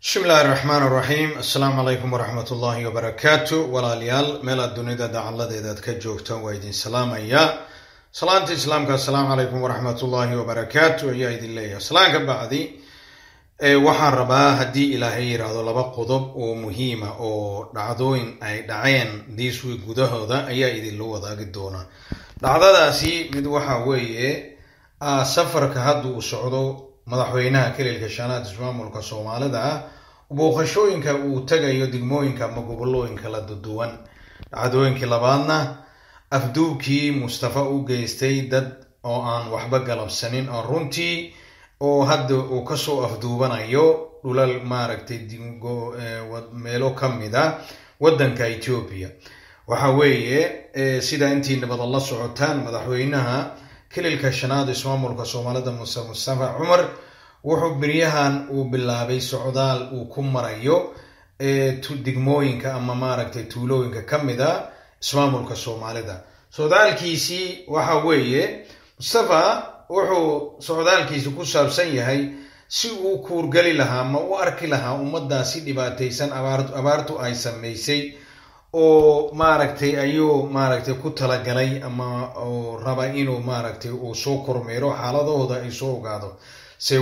بسم الله الرحمن الرحيم السلام عليكم ورحمة الله وبركاته walaalyaal meel dunida dacaladeeda ka joogtaan waa idin salaamaya salaanta islaamka assalaamu calaykum waraxmatullaahi wabarakaatu ayaa idin leeyahay salaanka bacdi waxaan rabaa haddii ilaahay yiraahdo laba qodob oo muhiima oo dhacdooyin ay dhaceen this week gudahooda ayaa idin la wadaagi doona dhacdadaasi mid waxa weeye safarka hadda uu socdo madaxweynaha kelilka shanaad ismaamulka Soomaalida booqashooyinka uu tagayo degmooyinka ama gobolooyinka la duwan dhacdooyinkii labaadna afduubkii Mustafa uu geystay dad oo aan waxba galabsanin oo runtii oo hadda uu ka soo afduubanayo dhulal maaragtay meelo kamida wadanka Ethiopia waxa weeye sida intii nabad la socotaan madaxweynaha kelilka shanaad ismaamulka Soomaalida Mustafa Cumar wuxuu bariyahan uu bilaabay socdaal uu ku marayo degmooyinka ama maaragtay tuulooyinka kamida ismaamulka Soomaalida socdaalkiisi waxa weeye Mustafa wuxuu socdaalkiisi ku saabsan yahay si uu kuurgali lahaa ma u arki lahaa ummadaasi dhibaataysan abaartu ay sameysay oo maaragtay ayuu maaragtay ku talagalay ama oo raba inuu maaragtay uu soo kormeero xaaladooda ay soo ogaado se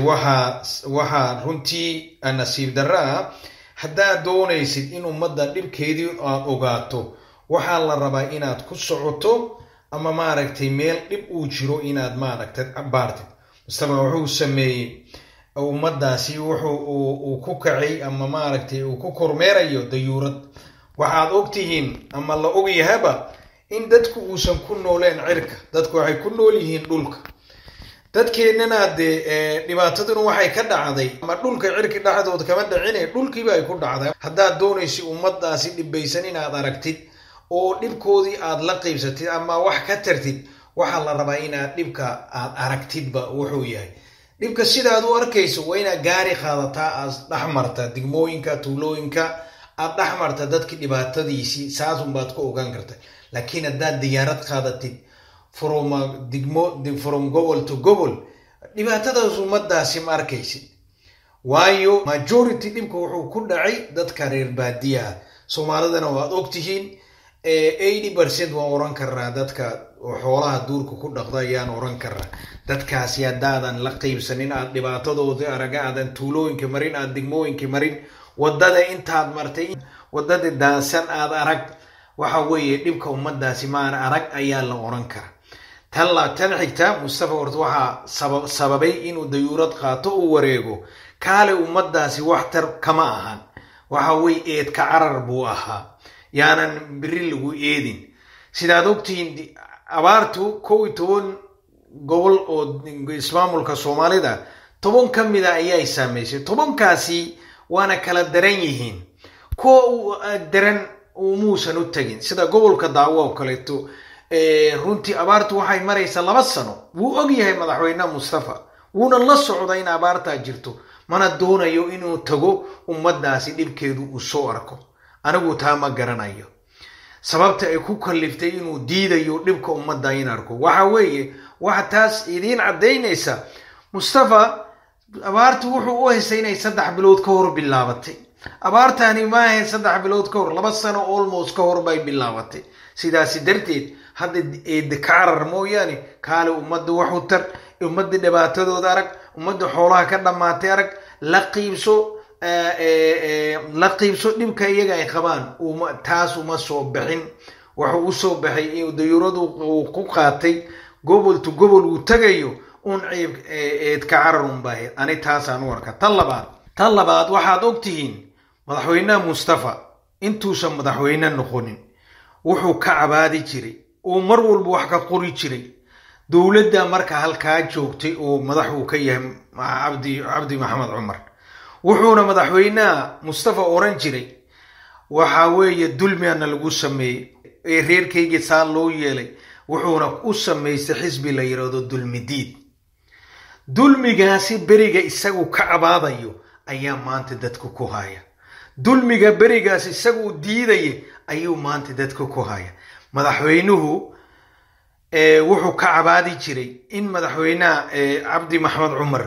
waxa runtii nasiib darra hadaa doonaysid in ummadda dhibkeedii aad ogaato waxa la rabaa inaad ku socoto ama maaragtay meel dhib uu jiro inaad maaragtay baartid Mustafa wuxuu sameeyay ummadaasi wuxuu ku kacay ama maaragtay uu ku kormeerayo dayuurad waxaad ogtihiin ama la og yahaba in dadku uusan ku nooleen cirka dadku waxay ku nool yihiin dhulka dadkeenana dhibaataduna waxay ka dhacday ama dhulka cirka dhaxdooda kama dhacine dhulkiiba ay ku dhacday hadaa doonaysi ummadaasi dhibaysan inaad aragtid oo dhibkoodii aad la qaybsatid ama wax ka tartid waxa la rabaa inaad dhibka aad aragtidba wuxuu yahay dhibka sidaad u arkayso waa inaad gaari qaadataa as dhaxmarta degmooyinka tuulooyinka aad dhaxmarta dadkii dhibaatadiisi saas baad ku ogaan kartaa laakiin hadaad diyaarad qaadatid from gobol to gobol dhibaatadaas ummadaasi ma arkaysid waayo majority dhibka wuxuu ku dhacay dadka reer baadiyaha Soomaalidana waad ogtihiin 80% waan oran karaa dadka xoolaha duurka ku dhaqda ayaan oran karaa dadkaasi hadaadan la qaybsanin aad dhibaatadooda aragaadan tuulooyinka marin aad degmooyinka marin wadada intaad martay wadada daasan aad arag waxa weeye dhibka ummadaasi ma arag ayaa la oran karaa tan xigta Mustafa waxa sababay inuu dayuurad qaato oo wareego kaale ummadaasi waxtar kama ahan waxa weeye eed ka carar buu ahaa yaanan biri lagu eedin sidaad ogtiin abaartu 12 gobol oo ismaamulka Soomaalida 10 kamida ayay saameysay 10 kaasi waana kala daran yihiin ko daran oo muusan u tagin sida gobolka Daawo oo kaleeto runtii abaartu waxay maraysaa 2 sano wuu og yahay madaxweynaha Mustafa wuuna la socday in abaarta jirto mana doonayo inuu tago ummadaasi dhibkeedu u soo arko anigu taa ma garanayo sababta ay ku kaliftay inuu diidayo dhibka ummadda in arko waxa weeye waxa taas idin cadeynaysa Mustafa abaartu wuxuu u haysay inay 3 bilood ka hor bilaabatay abaartani ma ahayn 3 bilood ka hor 2 sano almost ka hor bay bilaabatay sidaas darteed hadda eedkarar mooyaane kaale ummadda wuxuu tar ummadda dhibaatadooda arag ummadda xoolaha ka dhamaatay arag la qiibso dhibka iyaga ay qabaan taas uma soo bixin wuxuu u soo baxay in dayuuradu uu ku qaatay gobol to gobol uu tagayo eed ka carar baahay ani taas aan u arkaa tan labaad waxaad ogtihiin madaxweynaha Mustafa intuusan madaxweyne noqonin wuxuu ka cabaadi jiray oo mar walba wax ka qori jiray dawladda marka halka joogtay oo madaxu ka yahay Cabdi Maxamed Cumar wuxuuna madaxweynaha Mustafa oran jiray waxa weeye dulmiyana lagu sameeyay reerkayga saan loo yeelay wuxuuna u sameeyay xisbi la yiraahdo dulmidiid dulmigaasi beriga isagu ka cabaadayo ayaa maanta dadku ku haya dulmiga berigaasi isagu diiday ayuu maanta dadku ku haya madaxweynuhu wuxuu ka cabaadi jiray in madaxweynaha Cabdi Maxamed Cumar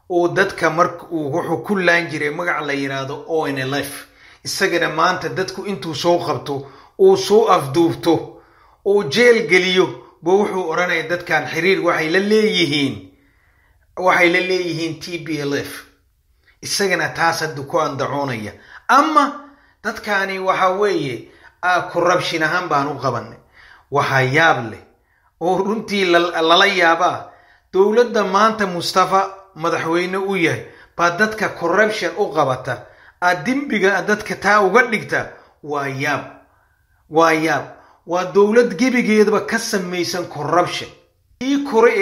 oo dadka markuu wuxuu ku laan jiray magac la yiraahdo ONLF isagana maanta dadku intuu soo qabto oo soo afduubto oo jeel geliyo buu wuxuu oranay dadkan xiriir waxay la leeyihiin TPLF isagana taas hadda ku andacoonaya ama dadkani waxa weeye corruption ahaan baan u qabanay waxa yaab leh oo runtii lala yaabaa dawladda maanta Mustafa madaxweyne u yahay ba dadka corruption u qabata adimbiga dadka taa uga dhigta waa yaab waa dawlad gebigeedaba ka samaysan corruption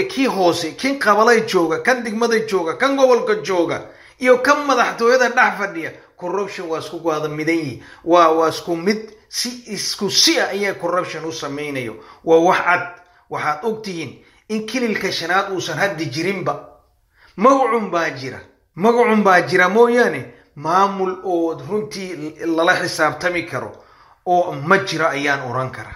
kii hoose kin qabalay jooga kan digmada jooga kan gobolka jooga iyo kan madaxtooyada dhex fadhiya corruption waa isku wada midan yihiin waa isku mid si ayaa corruption u samaynayo waa wax cad waxaad ogtihiin in kililka shanaad uusan hadda jirinba magacun baa jira mooyaane maamul oo runtii lala xisaabtami karo oo ma jira ayaan oran karaa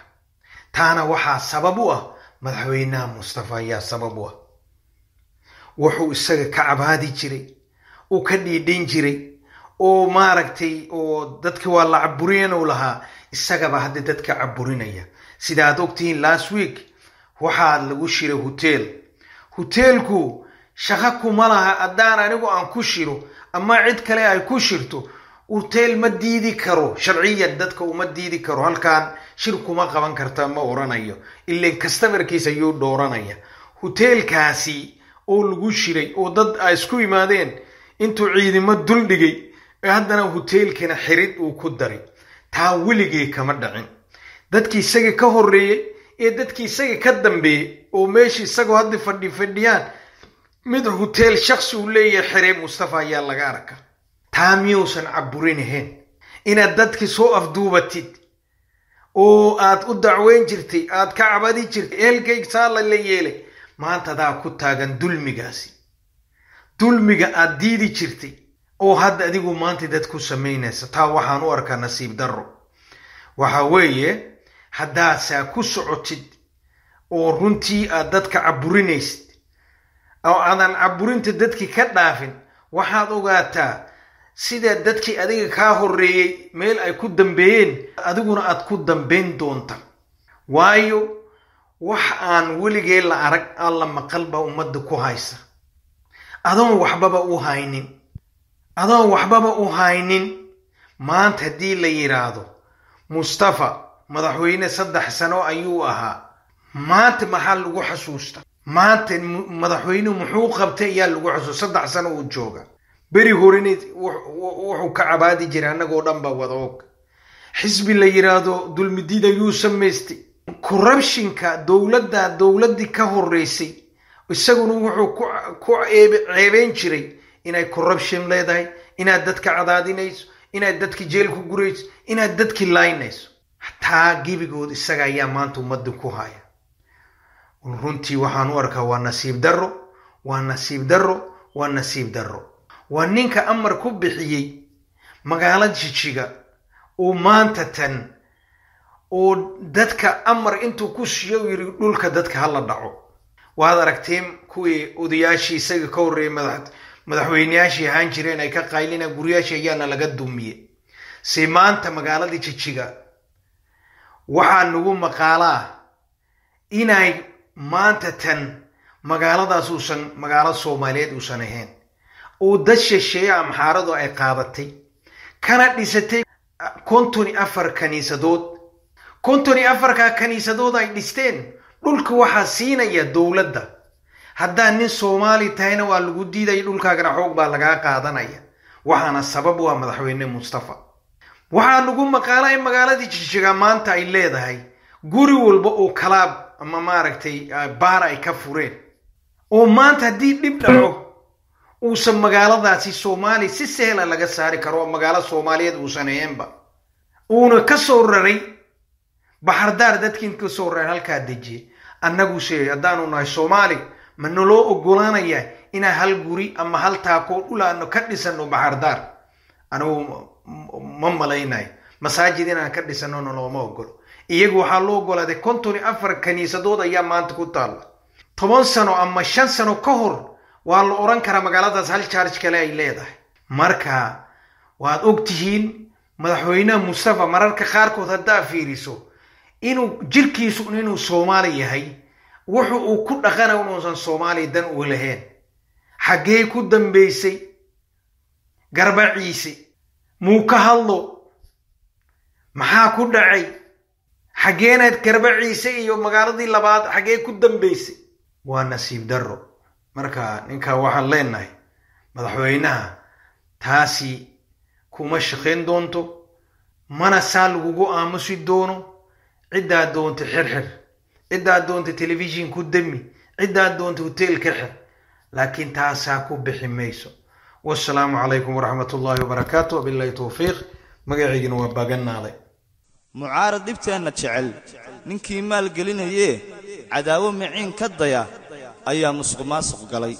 taana waxaa sabab u ah madaxweynaha Mustafa ayaa sabab u ah wuxuu isaga ka cabaadi jiray oo ka dhiidhin jiray oo maaragtay oo dadka waa la caburiyeen oo lahaa isagaba hadda dadka caburinaya sida aad ogtihiin last week waxaa lagu shiray hotelku shaqo kuma laha haddaan anigu aan ku shiro ama cid kale ay ku shirto hotel ma diidi karo sharciyan dadka uma diidi karo halkaan shir kuma qaban karta ma oranayo ilaa customerkiisa ayuu dooranaya hotelkaasi oo lagu shiray oo dad ay isku yimaadeen intuu ciidamo dul dhigay haddana hotelkana xirid uu ku daray taa weligii kama dhacin dadkii isaga ka horeeyay ee dadkii isaga ka dambeeyay oo meeshii isagoo hadda fadhiyaan mid hotel shakhsi uu leeyahay xirey Mustafa ayaa laga arkaa taa miyuusan caburinahayn inaad dadkii soo afduubatid oo aad u dacweyn jirtay aad ka cabadi jirtay eelkayg saala la yeelay maanta daa ku taagan dulmiga aad diidi jirtay oo hadda adigu maanta dad ku sameynaysa taa waxaan u arkaa nasiib darro waxa weeye haddaad saa ku socotid oo runtii aad dadka caburinaysid oo aadan caburinta dadkii ka dhaafin waxaad ogaataa sida dadkii adiga kaa horeeyay meel ay ku dambeeyeen adiguna aad ku dambeyn doonta waayo wax aan weligee la arag alla maqalba ummadda ku haysa adoon waxbaba u haynin maanta haddii la yiraahdo Mustafa madaxweyne 3 sano ayuu ahaa maanta maxaa lagu xasuusta maanta madaxweyne muxuu qabtay ayaa lagu xasuusta 3 sano uu jooga beri horene wuxuu ka cabaadi jiray anagoo dhan ba wada og xisbi la yiraahdo dulmidida ayuu samaystay corruptionka dawladii ka horeysay isaguna wuxuu ku ceebeen jiray inay corruption leedahay inaad dadka cadaadinayso inaad dadka jeel ku gurayso inaad dadka laynayso taa gibigood isaga ayaa maanta ummadda ku haya runtii waxaan u arkaa waa nasiib darro waa ninka amar ku bixiyay magaalada Jigjiga oo maanta tan oo dadka amar intuu ku siiyo yiri dhulka dadka hala dhaco waad aragteen kuwii odayaashii isaga ka horeeyay madaxweynayaashii ahaan jireen ay ka qaylina guriyaashii ayaana laga dumiyay si maanta magaalada Jigjiga waxaa nagu maqaalaa inay maanta tan magaaladaas uusan magaalo Soomaaliyeed uusan ahayn oo dad shisheeye amxaaradu ay qaadatay kana dhisatay 54 kaniisadood ay dhisteen dhulka waxaa siinaya dawladda haddaan nin Soomaali tahayna waa lagu diiday dhulkaagana xoog baa laga qaadanaya waxaana sabab u ah madaxweyne Mustafa waxaa nagu maqaalay magaalada Jigjiga maanta ay leedahay guri walba oo kalaab ama maaragtay baar ay ka fureen oo maanta haddii dhib dhaco uusan magaaladaasi Soomaali si sahlan laga saari karo magaalo Soomaaliyeed uusan ahaynba uuna ka soo raray baxardaar dadkiin ka soo raray halka dejiye annagu haddaanu nahay Soomaali ma naloo ogolaanaya inaan hal guri ama hal taako dhulaano ka dhisano baxardaar anigu ma malaynay masaajid inaan ka dhisano looma ogolo iyagu waxaa loo ogolaaday 54 kaniisadood ayaa maanta ku taala 10 sano ama 5 sano ka hor waa la oran karaa magaaladaas hal charge kale ay leedahay marka waad ogtihiin madaxweynaha Mustafa mararka qaarkood hadda fiiriso inuu jirkiisu inuu Soomaali yahay wuxuu uu ku dhaqana uusan Soomaali dan u lahayn xagee ku dambeysay garbaciisi muu ka hadlo maxaa ku dhacay xageenaad garbaciisi iyo magaaladii labaad xagee ku dambeysay waa nasiib darro marka ninka waxaan leenahay madaxweynaha taasi kuma shaqeyn doonto mana saal ugu aamusi doono cida doonto xirxir cida doonto television ku dami cida doonto hotel ka xir laakiin taasa ku bixi mayso والسلام عليكم ورحمة الله وبركاته وبالله توفيق مقعيقنا وباقنا علي معارض دبتان نتشعل ننكي مال قلنا يه عداوة معين كالضيا أيام مسق ماسق قلي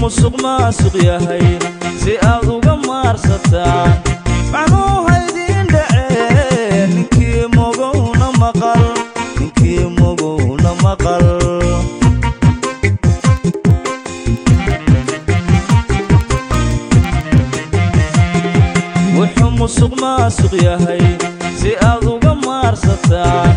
مسق ماسق يا هي زياد وقمار ستان معنوها يدين دعين نكي موقونا مقل نكي موقونا مقل وحم مسق ماسق يا هي زياد وقمار ستان